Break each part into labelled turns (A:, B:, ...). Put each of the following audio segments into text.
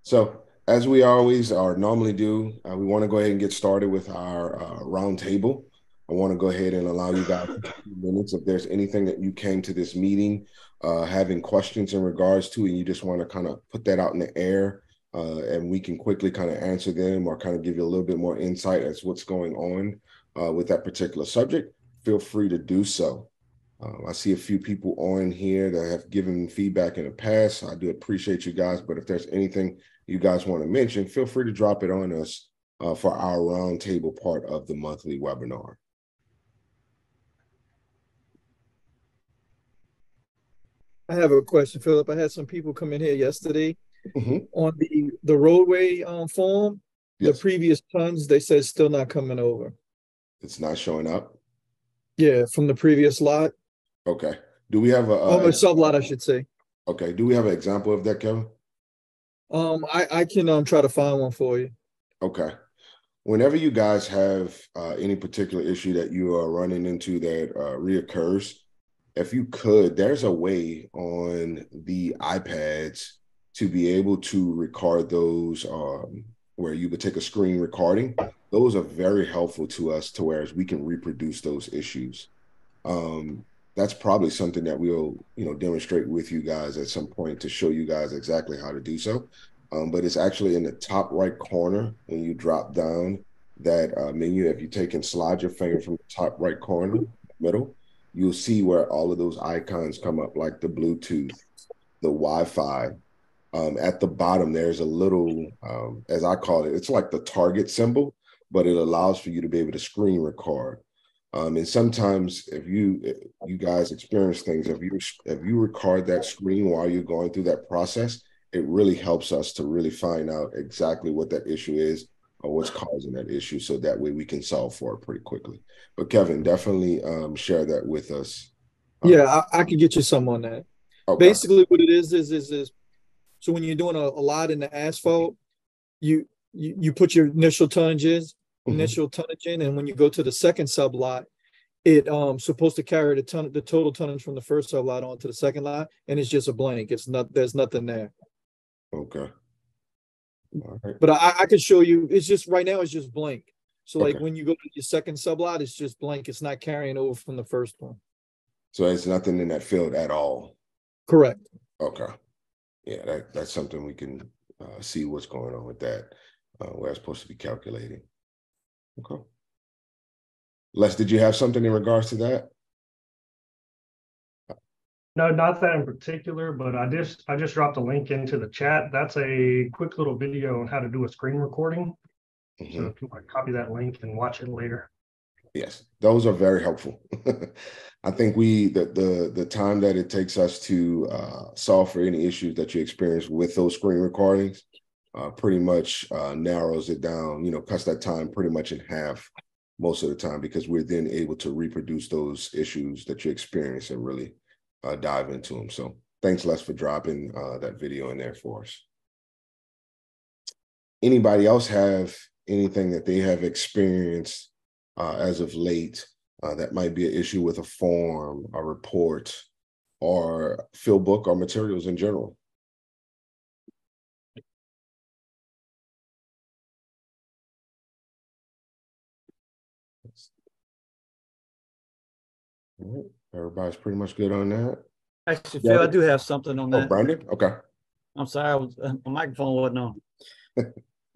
A: So, as we always or normally do, we want to go ahead and get started with our round table. I want to go ahead and allow you guys a few minutes. If there's anything that you came to this meeting having questions in regards to, and you just want to kind of put that out in the air, and we can quickly kind of answer them or kind of give you a little bit more insight as what's going on with that particular subject, feel free to do so. I see a few people on here that have given feedback in the past. I do appreciate you guys, but if there's anything you guys want to mention, feel free to drop it on us for our roundtable part of the monthly webinar.
B: I have a question, Philip. I had some people come in here yesterday
A: Mm-hmm.
B: on the roadway form. The
A: Yes,
B: previous tons, they said still not coming over.
A: it's not showing up.
B: Yeah, from the previous lot.
A: Okay. Do we have
B: Oh, sub lot, I should say.
A: okay? Do we have an example of that, Kevin?
B: I can try to find one for you.
A: Okay. Whenever you guys have any particular issue that you are running into that reoccurs, if you could, there's a way on the iPads to be able to record those where you would take a screen recording. Those are very helpful to us to whereas we can reproduce those issues. Um, that's probably something that we'll, demonstrate with you guys at some point to show you guys exactly how to do so. But it's actually in the top right corner when you drop down that menu. If you take and slide your finger from the top right corner, middle, you'll see where all of those icons come up, like the Bluetooth, the Wi-Fi. At the bottom, there's a little, as I call it, it's like the target symbol, but it allows for you to be able to screen record. And sometimes if you guys experience things, if you record that screen while you're going through that process, it really helps us to really find out exactly what that issue is or what's causing that issue, so that way we can solve for it pretty quickly. But Kevin, definitely share that with us. Uh,
B: Yeah, I can get you some on that.
A: okay.
B: Basically, what it is so when you're doing a lot in the asphalt, you put your
A: Mhm.
B: initial tonnage in, and when you go to the second sub lot, it supposed to carry the total tonnage from the first sub lot onto the second lot, and it's just a blank. It's not there's nothing there.
A: Okay. All right.
B: But I could show you. It's just right now it's just blank. So like
A: Okay.
B: when you go to your second sub lot, it's just blank. It's not carrying over from the first one.
A: So it's nothing in that field at all.
B: Correct.
A: Okay. Yeah, that's something we can see what's going on with that, where it's supposed to be calculating. Okay. Les, did you have something in regards to that?
C: No, not that in particular, but I just dropped a link into the chat. That's a quick little video on how to do a screen recording. So
A: Hmm.
C: if you want to copy that link and watch it later.
A: Yes, those are very helpful. I think the time that it takes us to solve for any issues that you experience with those screen recordings pretty much narrows it down, cuts that time pretty much in half most of the time, because we're then able to reproduce those issues that you experience and really dive into them. So thanks, Les, for dropping that video in there for us. Anybody else have anything that they have experienced as of late that might be an issue with a form, a report, or field book or materials in general? All right. Everybody's pretty much good on that.
D: Actually, Phil, I
A: Yeah.
D: do have something on
A: Oh,
D: that.
A: Brandon? Okay.
D: I'm sorry, my microphone wasn't on.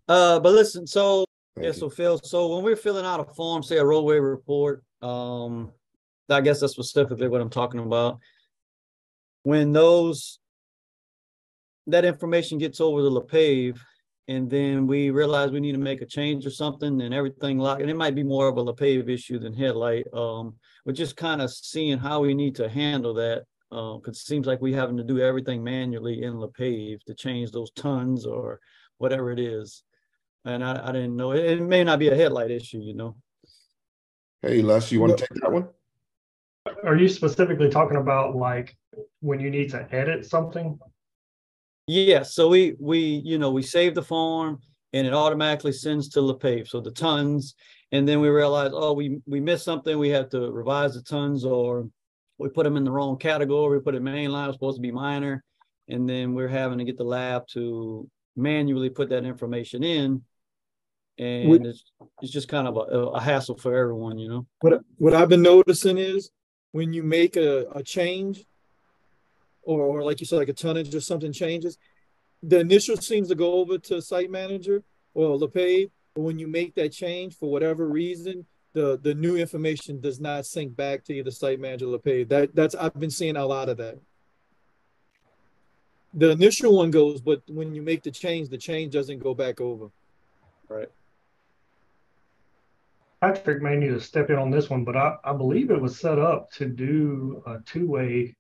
D: But listen, so
A: Thank you.
D: so Phil, so when we're filling out a form, say a roadway report, I guess that's specifically what I'm talking about. When that information gets over to LaPave, and then we realize we need to make a change or something, and everything and it might be more of a LaPave issue than headlight. We're just kind of seeing how we need to handle that. Because it seems like we having to do everything manually in LaPave to change those tons or whatever it is. And I didn't know it may not be a headlight issue.
A: Hey, Les, you want to take that one?
C: Are you specifically talking about like when you need to edit something?
D: Yeah, so we save the form and it automatically sends to LaPave. So the tons, and then we realize, oh, we missed something. We have to revise the tons, or we put them in the wrong category. We put it main line, it was supposed to be minor, and then we're having to get the lab to manually put that information in. And it's just kind of a hassle for everyone, you know.
B: What I've been noticing is when you make a change, or like you said, like a tonnage or something changes, the initial seems to go over to Site Manager or LePage, but when you make that change for whatever reason, the new information does not sync back to either Site Manager or LePage. That's I've been seeing a lot of that. The initial one goes, but when you make the change doesn't go back over.
D: Right.
C: Patrick may need to step in on this one, but I believe it was set up to do a two-way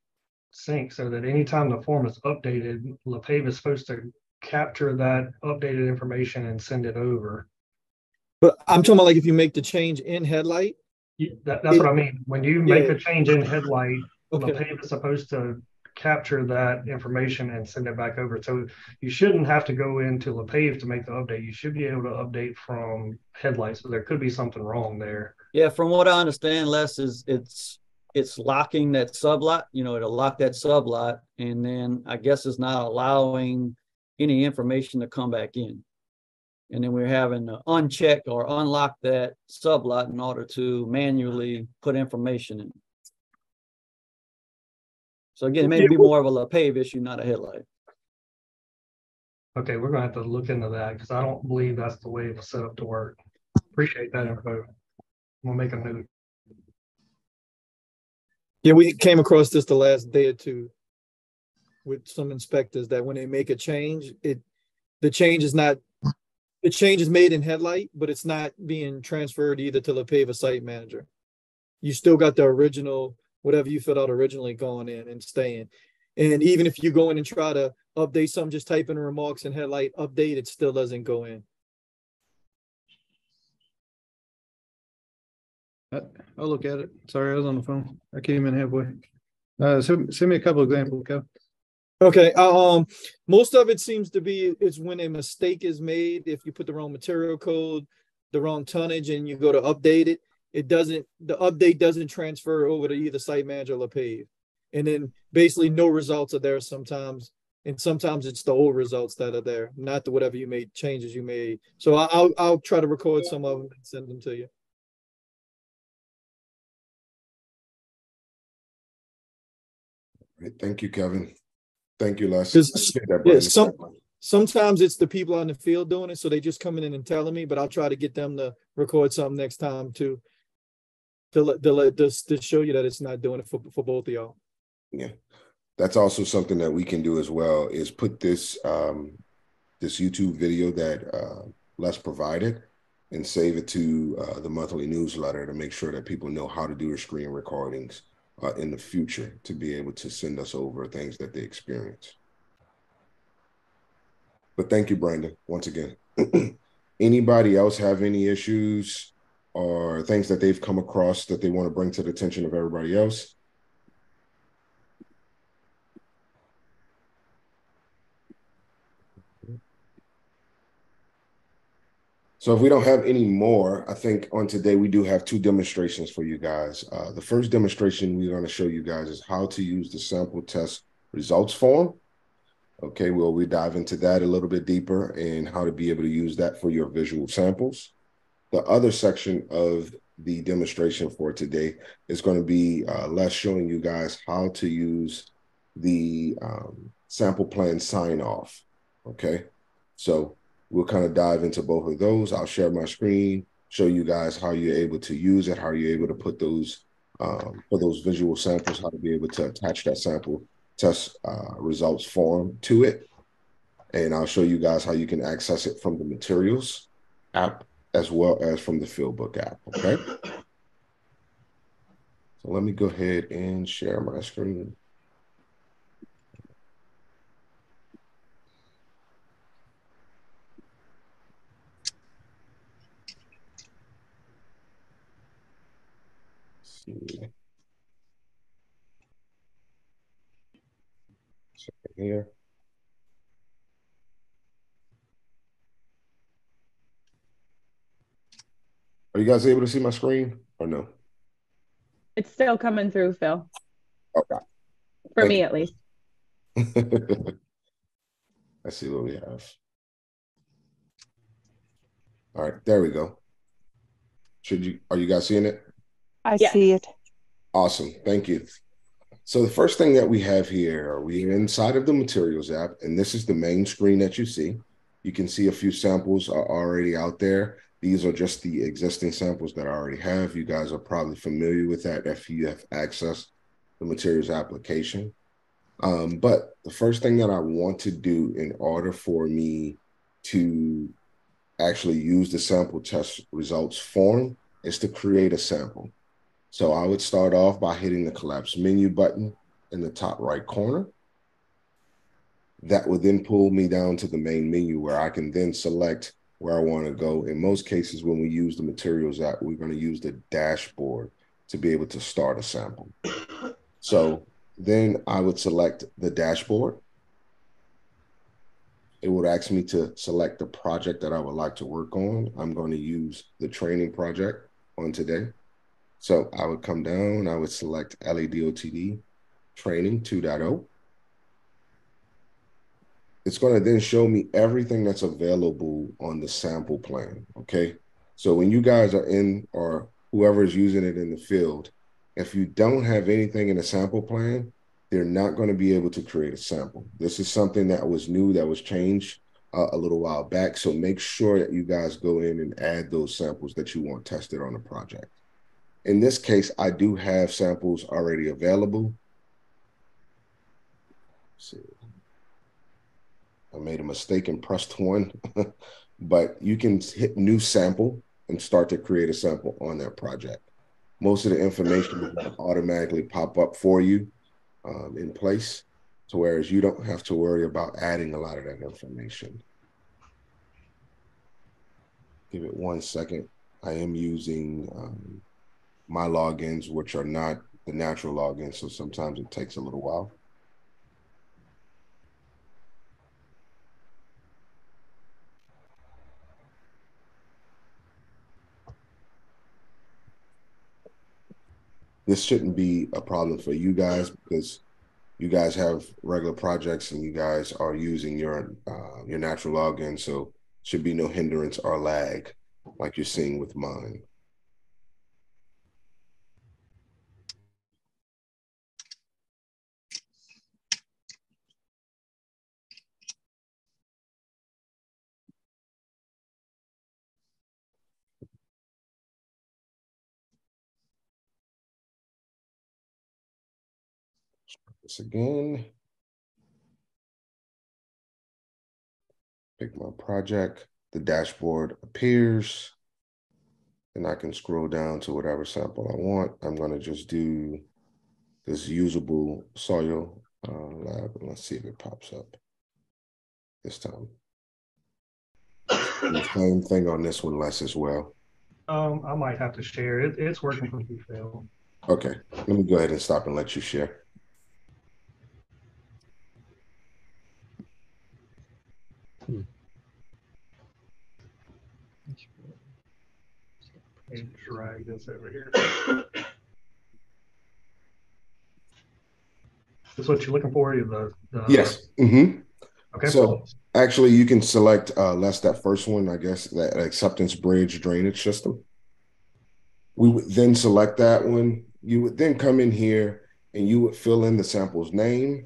C: sync so that anytime the form is updated, LePage is supposed to capture that updated information and send it over.
B: But I'm talking about like if you make the change in Headlight.
C: That's what I mean. When you make
B: Yeah.
C: a change in Headlight,
B: Okay.
C: LePage is supposed to capture that information and send it back over. So you shouldn't have to go into LePage to make the update. You should be able to update from Headlight. So there could be something wrong there.
D: Yeah, from what I understand, Les, is it's locking that sublot, you know, it'll lock that sublot, and then I guess it's not allowing any information to come back in. And then we're having to uncheck or unlock that sublot in order to manually put information in. So again, it may be more of a LePage issue, not a Headlight.
C: Okay, we're gonna have to look into that because I don't believe that's the way it was set up to work. Appreciate that info. We'll make a note.
B: Yeah, we came across this the last day or two with some inspectors that when they make a change, the change is made in Headlight, but it's not being transferred either to LePage or Site Manager. You still got the original, whatever you filled out originally going in and staying. And even if you go in and try to update something, just type in remarks in Headlight, update, it still doesn't go in.
E: I'll look at it. Sorry, I was on the phone. I came in halfway. Send me a couple examples, Kev.
B: Okay. Most of it seems to be it's when a mistake is made. If you put the wrong material code, the wrong tonnage, and you go to update it, the update doesn't transfer over to either Site Manager or LePage. And then basically no results are there sometimes. And sometimes it's the old results that are there, not the whatever you made, changes you made. So I'll try to record some of them and send them to you.
A: Thank you, Kevin. Thank you, Les.
B: Sometimes it's the people out in the field doing it, so they just coming in and telling me, but I'll try to get them to record something next time to show you that it's not doing it for both of y'all.
A: Yeah, that's also something that we can do as well, is put this this YouTube video that Les provided and save it to the monthly newsletter to make sure that people know how to do their screen recordings in the future to be able to send us over things that they experience. But thank you, Brandon, once again. Anybody else have any issues or things that they've come across that they want to bring to the attention of everybody else? So if we don't have any more, I think on today we do have two demonstrations for you guys. The first demonstration we're going to show you guys is how to use the sample test results form. Okay, well, we dive into that a little bit deeper and how to be able to use that for your visual samples. The other section of the demonstration for today is going to be Les showing you guys how to use the sample plan sign off. Okay, so we'll kind of dive into both of those. I'll share my screen, show you guys how you're able to use it, how you're able to put those for those visual samples, how to be able to attach that sample test results form to it. And I'll show you guys how you can access it from the materials app as well as from the Fieldbook app, okay? So let me go ahead and share my screen. Here. Are you guys able to see my screen or no?
F: It's still coming through, Phil.
A: Okay.
F: For me, at least.
A: Let's see what we have. All right, there we go. Are you guys seeing it?
G: I
F: Yes.
G: see it.
A: Awesome, thank you. So the first thing that we have here, we're inside of the materials app, and this is the main screen that you see. You can see a few samples are already out there. These are just the existing samples that I already have. You guys are probably familiar with that if you have accessed the materials application. But the first thing that I want to do in order for me to actually use the sample test results form is to create a sample. So I would start off by hitting the collapse menu button in the top right corner. That would then pull me down to the main menu where I can then select where I want to go. In most cases, when we use the materials app, we're going to use the dashboard to be able to start a sample. So then I would select the dashboard. It would ask me to select the project that I would like to work on. I'm going to use the training project on today. So I would come down, I would select LADOTD training 2.0. It's going to then show me everything that's available on the sample plan, okay? So when you guys are in, or whoever is using it in the field, if you don't have anything in the sample plan, they're not going to be able to create a sample. This is something that was new, that was changed a little while back. So make sure that you guys go in and add those samples that you want tested on the project. In this case, I do have samples already available. Let's see. I made a mistake and pressed one, but you can hit new sample and start to create a sample on that project. Most of the information will automatically pop up for you in place, to whereas you don't have to worry about adding a lot of that information. Give it 1 second. I am using my logins, which are not the natural logins, so sometimes it takes a little while. This shouldn't be a problem for you guys because you guys have regular projects and you guys are using your natural login, so should be no hindrance or lag like you're seeing with mine. This again. Pick my project. The dashboard appears. And I can scroll down to whatever sample I want. I'm going to just do this usable soil lab. And let's see if it pops up this time. The same thing on this one, Les, as well.
C: I might have to share it. It's working for me, Phil.
A: Okay, let me go ahead and stop and let you share.
C: And drag this over here. Is what you're looking for?
A: Yes. Mm-hmm.
C: Okay.
A: So actually, you can select less that first one, I guess, that acceptance bridge drainage system. We would then select that one. You would then come in here and you would fill in the sample's name.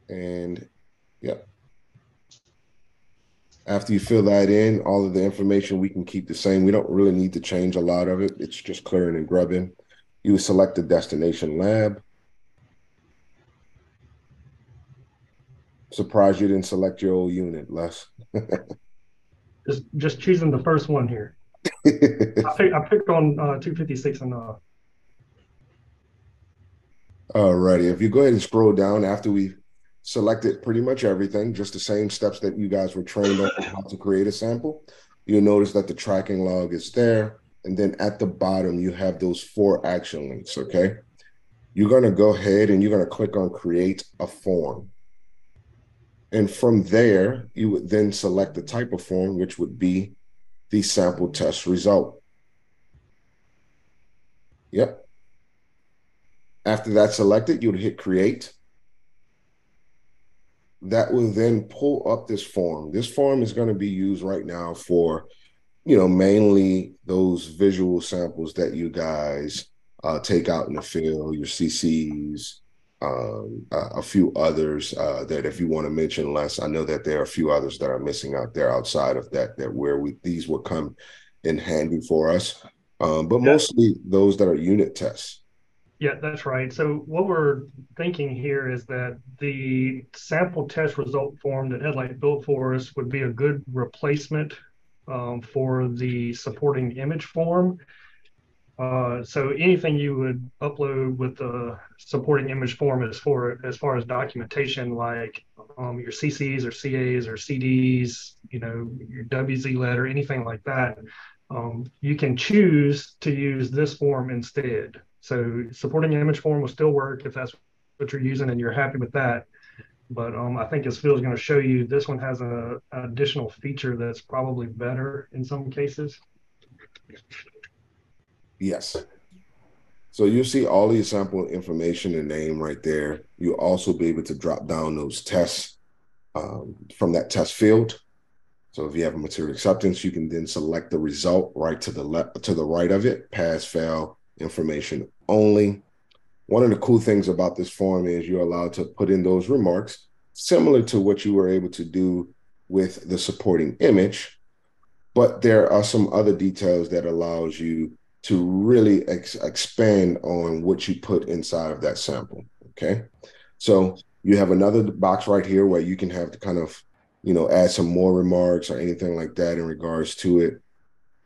A: And yep. After you fill that in, all of the information we can keep the same. We don't really need to change a lot of it. It's just clearing and grubbing. You would select the destination lab. Surprised you didn't select your old unit, Les.
C: just choosing the first one here. I picked on 256 and
A: Alrighty. If you go ahead and scroll down after we selected pretty much everything, just the same steps that you guys were trained on how to create a sample, you'll notice that the tracking log is there. And then at the bottom, you have those 4 action links, okay? You're going to go ahead and you're going to click on create a form. And from there, you would then select the type of form, which would be the sample test result. Yep. After that's selected, you would hit create. that will then pull up this form. This form is going to be used right now for, mainly those visual samples that you guys take out in the field, your CCs, a few others that if you want to mention less, I know that there are a few others that are missing out there outside of that where these will come in handy for us. But mostly those that are unit tests.
C: Yeah, that's right. So what we're thinking here is that the sample test result form that Headlight built for us would be a good replacement for the supporting image form. So anything you would upload with the supporting image form as far as documentation, like your CCs or CAs or CDs, your WZ letter, anything like that, you can choose to use this form instead. So supporting image form will still work if that's what you're using and you're happy with that. But I think as Phil's going to show you, this one has an additional feature that's probably better in some cases.
A: Yes. So you'll see all the sample information and name right there. You'll also be able to drop down those tests from that test field. So if you have a material acceptance, you can then select the result right to the left, to the right of it, pass, fail, information only. One of the cool things about this form is you're allowed to put in those remarks, similar to what you were able to do with the supporting image, but there are some other details that allows you to really expand on what you put inside of that sample, okay? So you have another box right here where you can have to kind of, add some more remarks or anything like that in regards to it.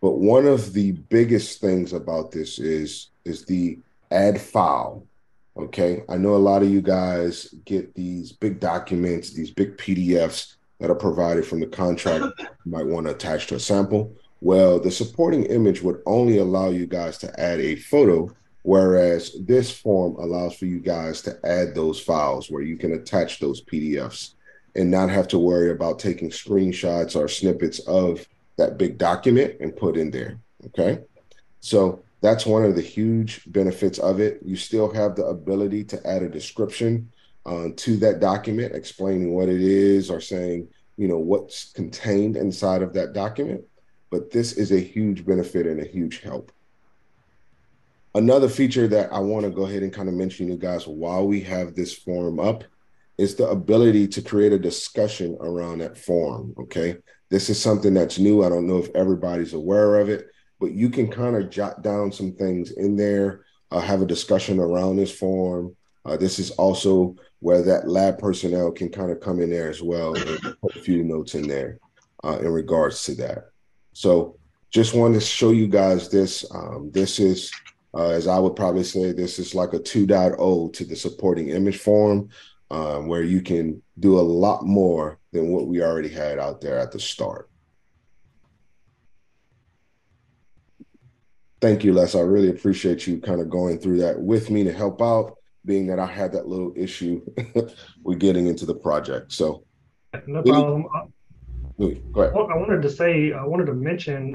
A: But one of the biggest things about this is the add file, okay? I know a lot of you guys get these big documents, these big PDFs that are provided from the contract you might want to attach to a sample. Well, the supporting image would only allow you guys to add a photo, whereas this form allows for you guys to add those files where you can attach those PDFs and not have to worry about taking screenshots or snippets of that big document and put in there, okay? So that's one of the huge benefits of it. You still have the ability to add a description to that document, explaining what it is or saying, what's contained inside of that document. But this is a huge benefit and a huge help. Another feature that I want to go ahead and kind of mention to you guys while we have this form up is the ability to create a discussion around that form, okay? This is something that's new. I don't know if everybody's aware of it, but you can kind of jot down some things in there, have a discussion around this form. This is also where that lab personnel can kind of come in there as well and put a few notes in there in regards to that. So just wanted to show you guys this. This is, as I would probably say, this is like a 2.0 to the supporting image form, where you can do a lot more than what we already had out there at the start. Thank you, Les. I really appreciate you kind of going through that with me to help out, being that I had that little issue with getting into the project. So
C: no problem.
A: Go ahead.
C: I wanted to mention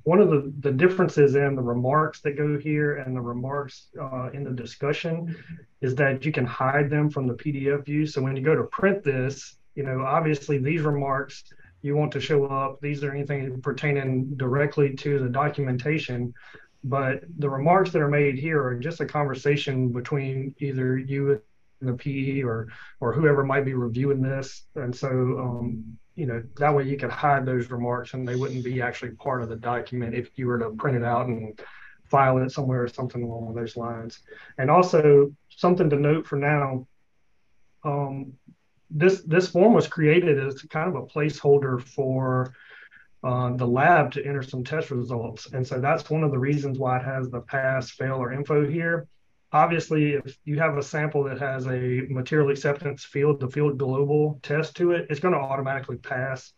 C: one of the differences in the remarks that go here and the remarks in the discussion is that you can hide them from the PDF view. So when you go to print this, obviously these remarks you want to show up. These are anything pertaining directly to the documentation. But the remarks that are made here are just a conversation between either you and the PE or whoever might be reviewing this. And so that way you could hide those remarks and they wouldn't be actually part of the document if you were to print it out and file it somewhere or something along those lines. And also something to note for now, this form was created as kind of a placeholder for the lab to enter some test results. And so that's one of the reasons why it has the pass, fail, or info here. Obviously, if you have a sample that has a material acceptance field, the field global test to it, it's going to automatically pass.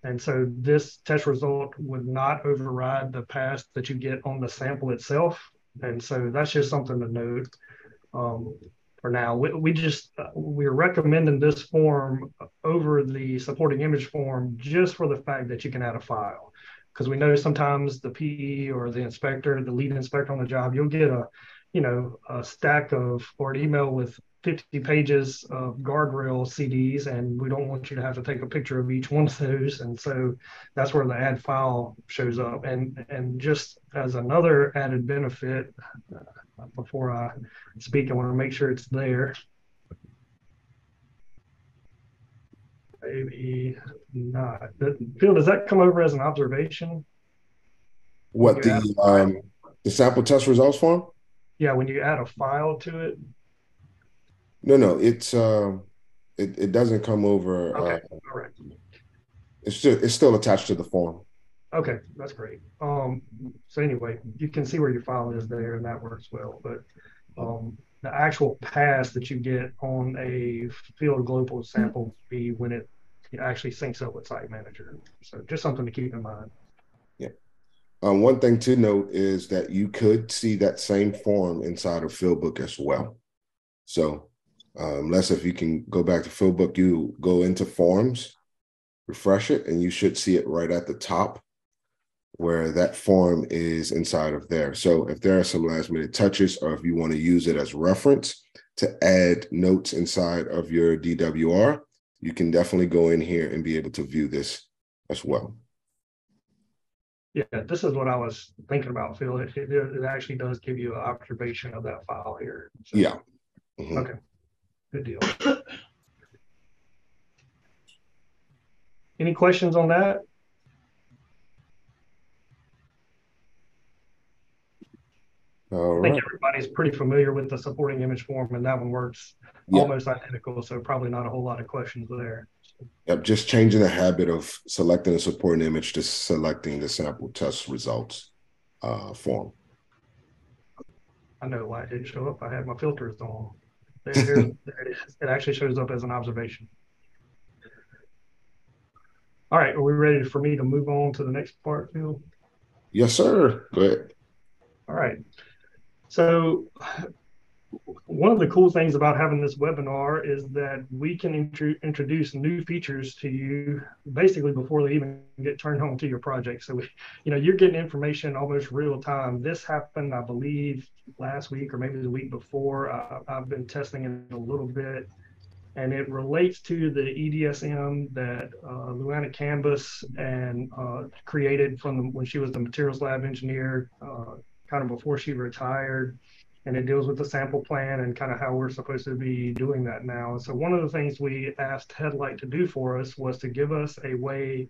C: And so this test result would not override the pass that you get on the sample itself. And so that's just something to note for now. We're recommending this form over the supporting image form just for the fact that you can add a file. Because we know sometimes the PE or the inspector, the lead inspector on the job, you'll get a stack of, or an email with 50 pages of guardrail CDs, and we don't want you to have to take a picture of each one of those. And so that's where the add file shows up. And just as another added benefit, before I speak, I want to make sure it's there. Maybe not. Phil, does that come over as an observation?
A: What, the sample test results form?
C: Yeah, when you add a file to it.
A: No, it's it doesn't come over.
C: Okay, all right.
A: It's still attached to the form.
C: Okay, that's great. So anyway, you can see where your file is there, and that works well. But the actual pass that you get on a field global sample will be when it actually syncs up with Site Manager. So just something to keep in mind.
A: Yeah. One thing to note is that you could see that same form inside of Fieldbook as well. So unless if you can go back to Fieldbook, you go into Forms, refresh it, and you should see it right at the top where that form is inside of there. So if there are some last minute touches, or if you want to use it as reference to add notes inside of your DWR, you can definitely go in here and be able to view this as well.
C: Yeah, this is what I was thinking about, Phil. It actually does give you an observation of that file here. So,
A: yeah. Mm-hmm.
C: Okay, good deal. Any questions on that?
A: All
C: I think
A: right.
C: everybody's pretty familiar with the supporting image form, and that one works almost identical, so probably not a whole lot of questions there.
A: Yep, just changing the habit of selecting a supporting image to selecting the sample test results form.
C: I know why it didn't show up. I had my filters on. There it is. It actually shows up as an observation. All right, are we ready for me to move on to the next part, Phil?
A: Yes, sir. Go ahead.
C: All right. So one of the cool things about having this webinar is that we can introduce new features to you basically before they even get turned on to your project. So, you're getting information almost real time. This happened, I believe, last week or maybe the week before. I've been testing it a little bit, and it relates to the EDSM that Luana Canvas and created from when she was the materials lab engineer, kind of before she retired. And it deals with the sample plan and kind of how we're supposed to be doing that now. So one of the things we asked Headlight to do for us was to give us a way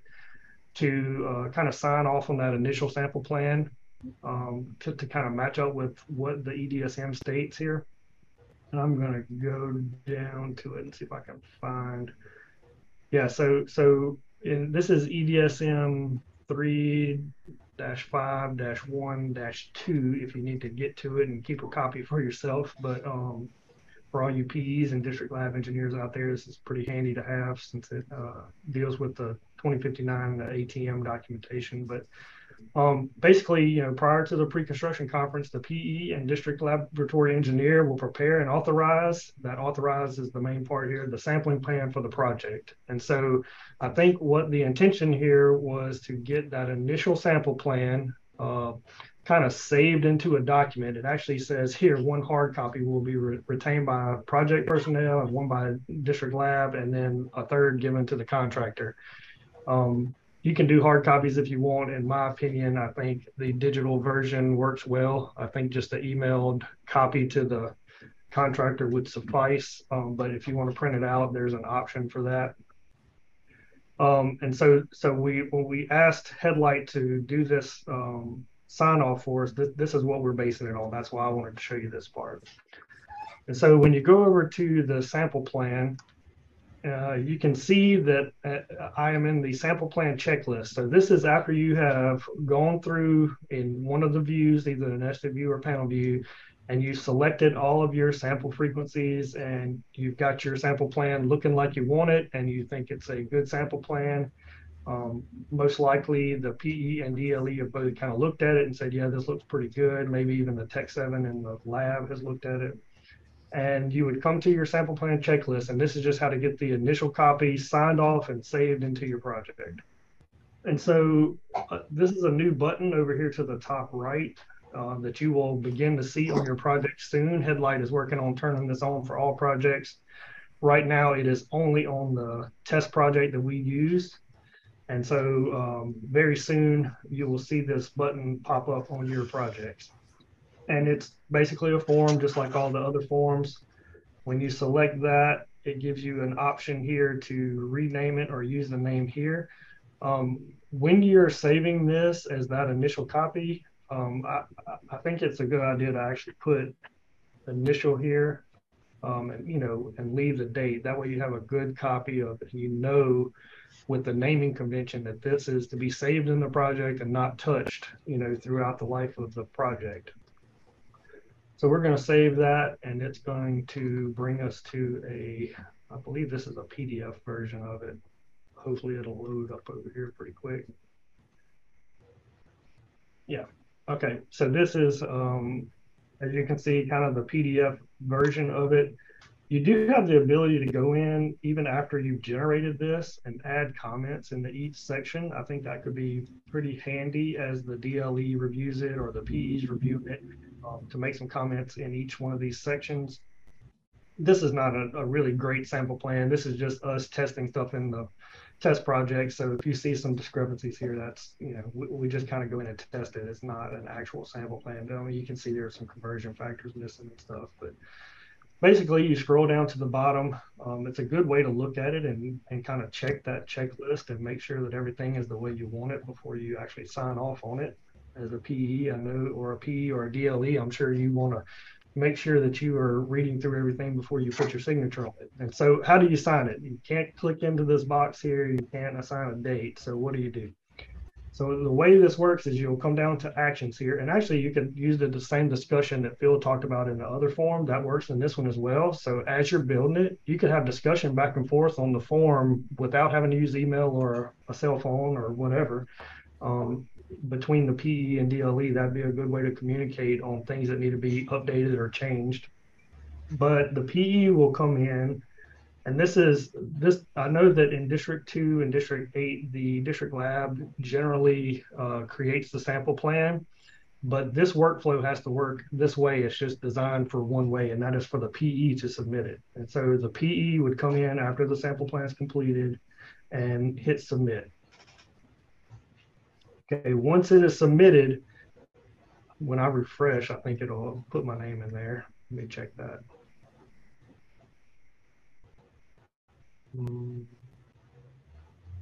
C: to kind of sign off on that initial sample plan to kind of match up with what the EDSM states here. And I'm going to go down to it and see if I can find. Yeah, so this is EDSM 3-5-1-2 if you need to get to it and keep a copy for yourself. But for all you PEs and district lab engineers out there, this is pretty handy to have since it deals with the 2059 ATM documentation. But basically, prior to the pre-construction conference, the PE and district laboratory engineer will prepare and authorize. That authorize is the main part here, the sampling plan for the project. And so I think what the intention here was to get that initial sample plan kind of saved into a document. It actually says here, one hard copy will be retained by project personnel and one by district lab, and then a third given to the contractor. You can do hard copies if you want. In my opinion, I think the digital version works well. I think just the emailed copy to the contractor would suffice. But if you want to print it out, there's an option for that. And so when we asked Headlight to do this sign off for us, this is what we're basing it on. That's why I wanted to show you this part. And so when you go over to the sample plan, you can see that I am in the sample plan checklist. So this is after you have gone through in one of the views, either the nested view or panel view, and you selected all of your sample frequencies and you've got your sample plan looking like you want it and you think it's a good sample plan. Most likely the PE and DLE have both kind of looked at it and said, yeah, this looks pretty good. Maybe even the Tech 7 in the lab has looked at it. And you would come to your sample plan checklist, and this is just how to get the initial copy signed off and saved into your project. And so this is a new button over here to the top right. that you will begin to see on your project soon. Headlight is working on turning this on for all projects. Right now, it is only on the test project that we used. And so very soon you will see this button pop up on your projects. And it's basically a form just like all the other forms. When you select that, it gives you an option here to rename it or use the name here. When you're saving this as that initial copy, I think it's a good idea to actually put initial here, and leave the date. That way you have a good copy of it. With the naming convention that this is to be saved in the project and not touched, throughout the life of the project. So we're going to save that, and it's going to bring us to I believe this is a PDF version of it. Hopefully it'll load up over here pretty quick. Yeah. Okay. So this is, as you can see, kind of the PDF version of it. You do have the ability to go in even after you've generated this and add comments into each section. I think that could be pretty handy as the DLE reviews it or the PEs review it, to make some comments in each one of these sections. This is not a really great sample plan. This is just us testing stuff in the test project. So if you see some discrepancies here, that's, we just kind of go in and test it. It's not an actual sample plan. I mean, you can see there are some conversion factors missing and stuff, but basically you scroll down to the bottom. It's a good way to look at it and kind of check that checklist and make sure that everything is the way you want it before you actually sign off on it. As a PE, I know, or a PE or a DLE, I'm sure you want to make sure that you are reading through everything before you put your signature on it. And so how do you sign it? You can't click into this box here. You can't assign a date. So what do? So the way this works is you'll come down to actions here. And actually you can use the same discussion that Phil talked about in the other form. That works in this one as well. So as you're building it, you could have discussion back and forth on the form without having to use email or a cell phone or whatever. Between the PE and DLE, that'd be a good way to communicate on things that need to be updated or changed. But the PE will come in, and this I know that in District 2 and District 8, the district lab generally creates the sample plan, but this workflow has to work this way. It's just designed for one way, and that is for the PE to submit it. And so the PE would come in after the sample plan is completed and hit submit. Okay, once it is submitted, when I refresh, I think it'll put my name in there. Let me check that.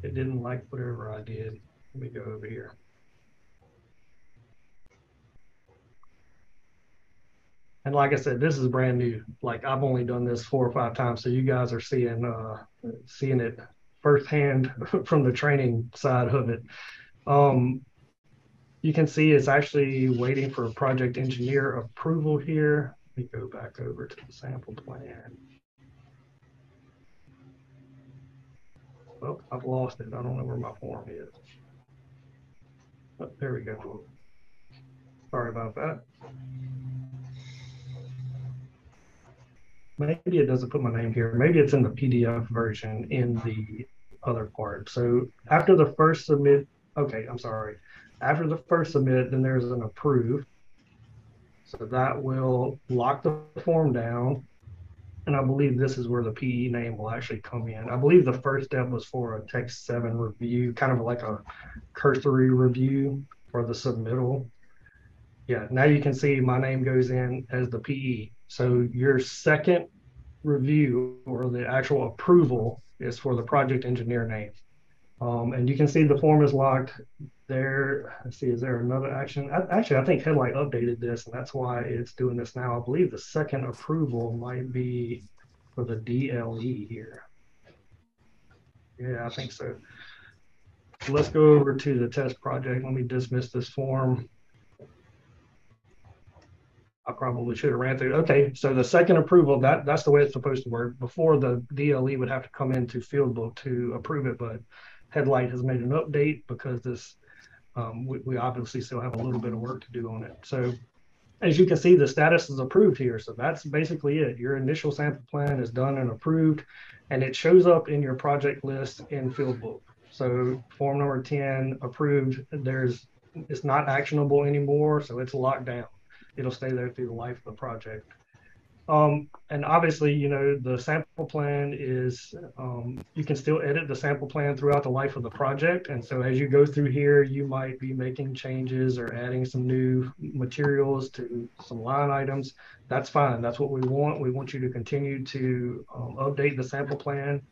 C: It didn't like whatever I did. Let me go over here. And like I said, this is brand new. Like I've only done this 4 or 5 times, so you guys are seeing it firsthand from the training side of it. You can see it's actually waiting for project engineer approval here. Let me go back over to the sample plan. Oh, I've lost it. I don't know where my form is. Oh, there we go. Sorry about that. Maybe it doesn't put my name here. Maybe it's in the PDF version in the other part. So after the first submit, okay, I'm sorry. After the first submit, then there's an approve. So that will lock the form down. And I believe this is where the PE name will actually come in. I believe the first step was for a text 7 review, kind of like a cursory review for the submittal. Yeah, now you can see my name goes in as the PE. So your second review or the actual approval is for the project engineer name. And you can see the form is locked there. Let's see, is there another action? Actually, I think Headlight updated this, and that's why it's doing this now. I believe the second approval might be for the DLE here. Yeah, I think so. Let's go over to the test project. Let me dismiss this form. I probably should have ran through. Okay, so the second approval, that's the way it's supposed to work. Before, the DLE would have to come into Fieldbook to approve it, but Headlight has made an update because this we obviously still have a little bit of work to do on it. So as you can see, the status is approved here. So that's basically it. Your initial sample plan is done and approved, and it shows up in your project list in Fieldbook. So form number 10 approved. There's it's not actionable anymore, so it's locked down. It'll stay there through the life of the project. And obviously, you know, the sample plan is, you can still edit the sample plan throughout the life of the project. And so as you go through here, you might be making changes or adding some new materials to some line items. That's fine. That's what we want. We want you to continue to update the sample plan.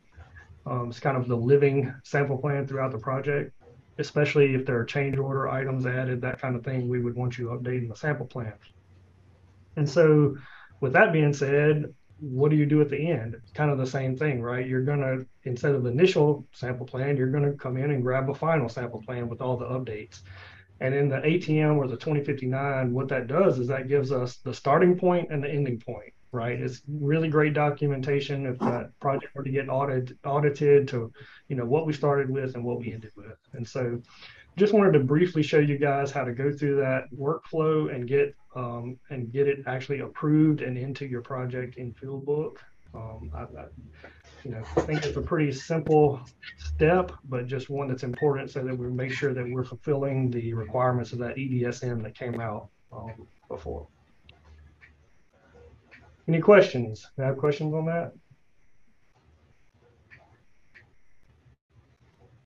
C: It's kind of the living sample plan throughout the project, especially if there are change order items added, that kind of thing. We would want you updating the sample plan. And so with that being said, what do you do at the end? It's kind of the same thing, right? You're going to, instead of the initial sample plan, you're going to come in and grab a final sample plan with all the updates. And in the ATM or the 2059, what that does is that gives us the starting point and the ending point, right? It's really great documentation if that project were to get audited to, you know, what we started with and what we ended with. And so just wanted to briefly show you guys how to go through that workflow and get it actually approved and into your project in Fieldbook. I think it's a pretty simple step, but just one that's important so that we make sure that we're fulfilling the requirements of that EDSM that came out before. Any questions? Do I have questions on that?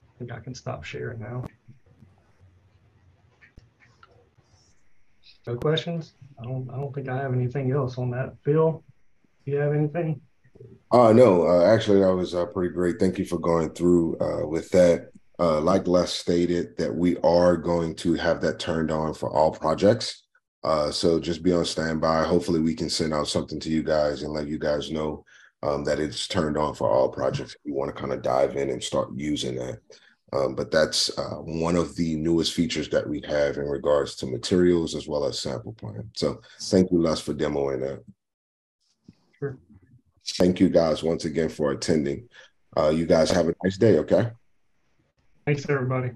C: I think I can stop sharing now. No questions? I don't think I have anything else on that. Phil, do you have anything?
A: No, actually, that was pretty great. Thank you for going through with that. Like Les stated, that we are going to have that turned on for all projects. So just be on standby. Hopefully we can send out something to you guys and let you guys know that it's turned on for all projects. If you want to kind of dive in and start using that. But that's one of the newest features that we have in regards to materials as well as sample plan. So thank you, Les, for demoing that.
C: Sure.
A: Thank you guys once again for attending. You guys have a nice day, okay?
C: Thanks, everybody.